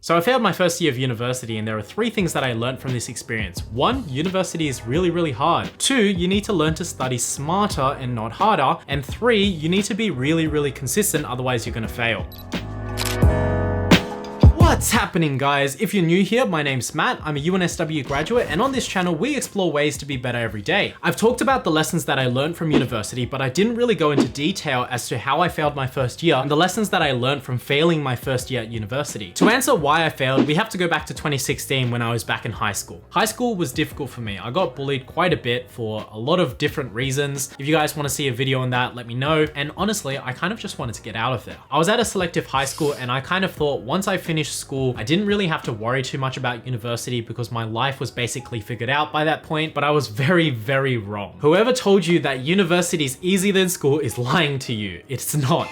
So I failed my first year of university, and there are 3 things that I learned from this experience. 1, university is really, really hard. 2, you need to learn to study smarter and not harder. And 3, you need to be really, really consistent, otherwise you're gonna fail. What's happening, guys? If you're new here, my name's Matt. I'm a UNSW graduate, and on this channel, we explore ways to be better every day. I've talked about the lessons that I learned from university, but I didn't really go into detail as to how I failed my first year and the lessons that I learned from failing my first year at university. To answer why I failed, we have to go back to 2016 when I was back in high school. High school was difficult for me. I got bullied quite a bit for a lot of different reasons. If you guys want to see a video on that, let me know. And honestly, I kind of just wanted to get out of there. I was at a selective high school, and I kind of thought once I finished school, I didn't really have to worry too much about university because my life was basically figured out by that point, but I was very, very wrong. Whoever told you that university is easier than school is lying to you. It's not.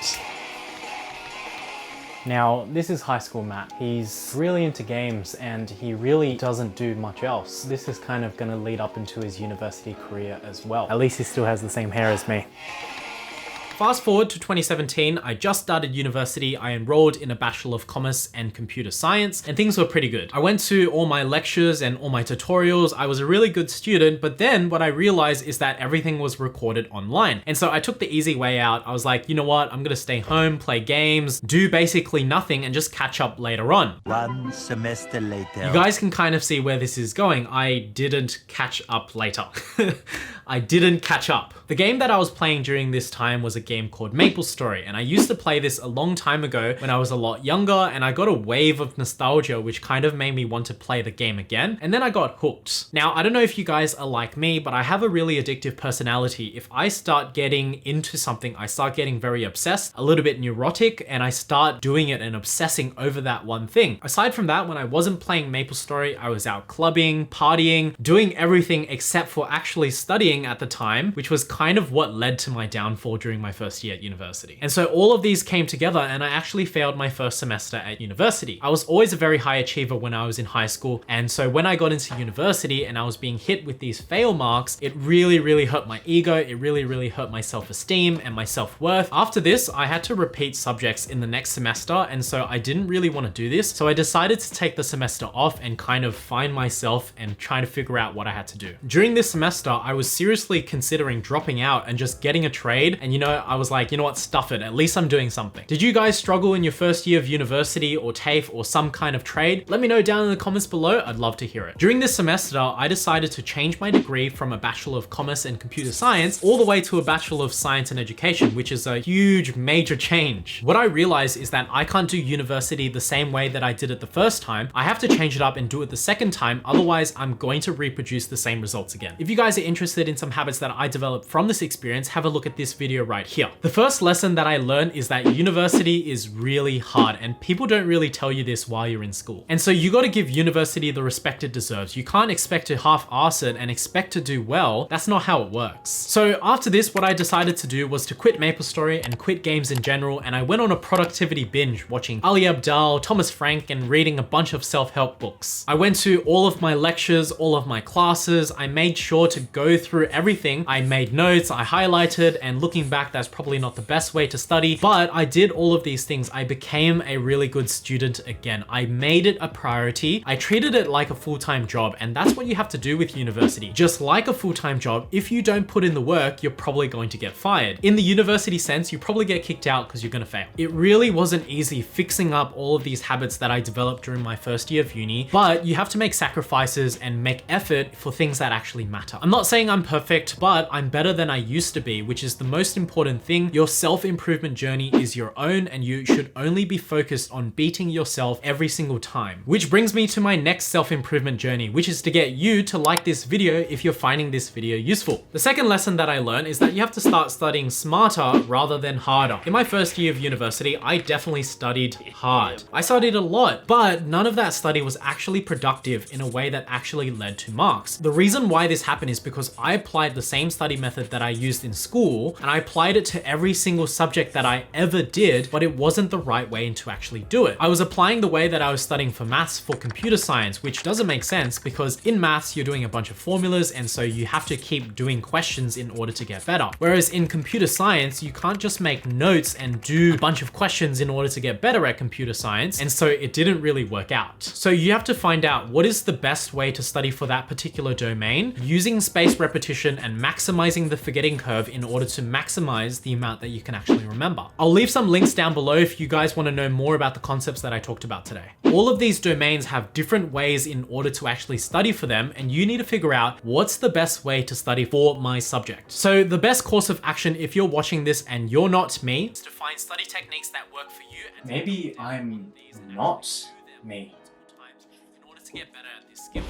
Now, this is high school Matt. He's really into games and he really doesn't do much else. This is kind of gonna lead up into his university career as well. At least he still has the same hair as me. Fast forward to 2017, I just started university. I enrolled in a Bachelor of Commerce and Computer Science, and things were pretty good. I went to all my lectures and all my tutorials. I was a really good student, but then what I realized is that everything was recorded online. And so I took the easy way out. I was like, you know what? I'm gonna stay home, play games, do basically nothing, and just catch up later on. 1 semester later. You guys can kind of see where this is going. I didn't catch up later. I didn't catch up. The game that I was playing during this time was a game called MapleStory, and I used to play this a long time ago when I was a lot younger, and I got a wave of nostalgia which kind of made me want to play the game again, and then I got hooked. Now, I don't know if you guys are like me, but I have a really addictive personality. If I start getting into something, I start getting very obsessed, a little bit neurotic, and I start doing it and obsessing over that one thing. Aside from that, when I wasn't playing MapleStory, I was out clubbing, partying, doing everything except for actually studying at the time, which was kind of what led to my downfall during my first year at university. And so all of these came together, and I actually failed my first semester at university. I was always a very high achiever when I was in high school, and so when I got into university and I was being hit with these fail marks, it really, really hurt my ego. It really, really hurt my self-esteem and my self-worth. After this, I had to repeat subjects in the next semester, and so I didn't really want to do this. So I decided to take the semester off and kind of find myself and try to figure out what I had to do. During this semester, I was seriously considering dropping out and just getting a trade. And I was like, you know what, stuff it. At least I'm doing something. Did you guys struggle in your first year of university or TAFE or some kind of trade? Let me know down in the comments below. I'd love to hear it. During this semester, I decided to change my degree from a Bachelor of Commerce and Computer Science all the way to a Bachelor of Science and Education, which is a huge, major change. What I realized is that I can't do university the same way that I did it the first time. I have to change it up and do it the second time. Otherwise, I'm going to reproduce the same results again. If you guys are interested in some habits that I developed from this experience, have a look at this video right here. The first lesson that I learned is that university is really hard, and people don't really tell you this while you're in school. And so you got to give university the respect it deserves. You can't expect to half-ass it and expect to do well. That's not how it works. So after this, what I decided to do was to quit MapleStory and quit games in general, and I went on a productivity binge watching Ali Abdaal, Thomas Frank, and reading a bunch of self-help books. I went to all of my lectures, all of my classes. I made sure to go through everything. I made notes, I highlighted, and looking back, that's probably not the best way to study, but I did all of these things. I became a really good student again. I made it a priority. I treated it like a full-time job, and that's what you have to do with university. Just like a full-time job, if you don't put in the work, you're probably going to get fired. In the university sense, you probably get kicked out because you're gonna fail. It really wasn't easy fixing up all of these habits that I developed during my first year of uni, but you have to make sacrifices and make effort for things that actually matter. I'm not saying I'm perfect, but I'm better than I used to be, which is the most important thing. Your self-improvement journey is your own, and you should only be focused on beating yourself every single time. Which brings me to my next self-improvement journey, which is to get you to like this video if you're finding this video useful. The second lesson that I learned is that you have to start studying smarter rather than harder. In my first year of university, I definitely studied hard. I studied a lot, but none of that study was actually productive in a way that actually led to marks. The reason why this happened is because I applied the same study method that I used in school, and I applied it to every single subject that I ever did, but it wasn't the right way to actually do it. I was applying the way that I was studying for maths for computer science, which doesn't make sense because in maths, you're doing a bunch of formulas, and so you have to keep doing questions in order to get better. Whereas in computer science, you can't just make notes and do a bunch of questions in order to get better at computer science, and so it didn't really work out. So you have to find out what is the best way to study for that particular domain, using spaced repetition and maximizing the forgetting curve in order to maximize the amount that you can actually remember. I'll leave some links down below if you guys want to know more about the concepts that I talked about today. All of these domains have different ways in order to actually study for them, and you need to figure out what's the best way to study for my subject. So the best course of action if you're watching this and you're not me is to find study techniques that work for you. And maybe I'm not me. In order to get better at this skill.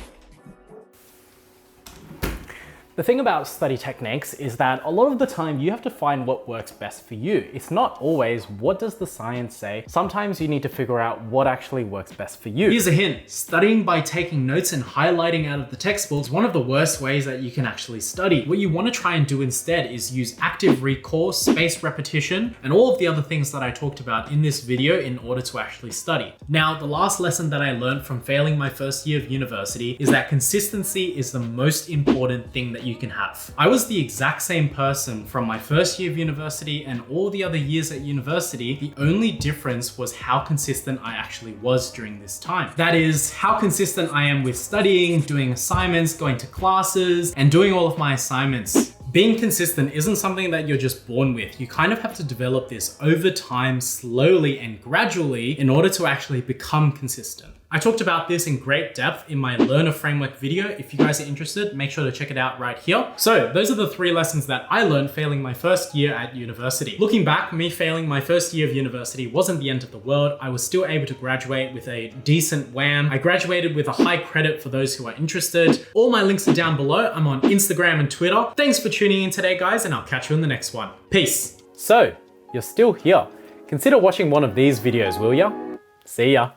The thing about study techniques is that a lot of the time you have to find what works best for you. It's not always what does the science say. Sometimes you need to figure out what actually works best for you. Here's a hint. Studying by taking notes and highlighting out of the textbook is one of the worst ways that you can actually study. What you want to try and do instead is use active recall, spaced repetition, and all of the other things that I talked about in this video in order to actually study. Now, the last lesson that I learned from failing my first year of university is that consistency is the most important thing that you can have. I was the exact same person from my first year of university and all the other years at university. The only difference was how consistent I actually was during this time. That is, how consistent I am with studying, doing assignments, going to classes, and doing all of my assignments. Being consistent isn't something that you're just born with. You kind of have to develop this over time, slowly and gradually, in order to actually become consistent. I talked about this in great depth in my Learner Framework video. If you guys are interested, make sure to check it out right here. So those are the 3 lessons that I learned failing my first year at university. Looking back, me failing my first year of university wasn't the end of the world. I was still able to graduate with a decent WAM. I graduated with a high credit for those who are interested. All my links are down below. I'm on Instagram and Twitter. Thanks for tuning in today, guys, and I'll catch you in the next one. Peace. So, you're still here. Consider watching one of these videos, will ya? See ya.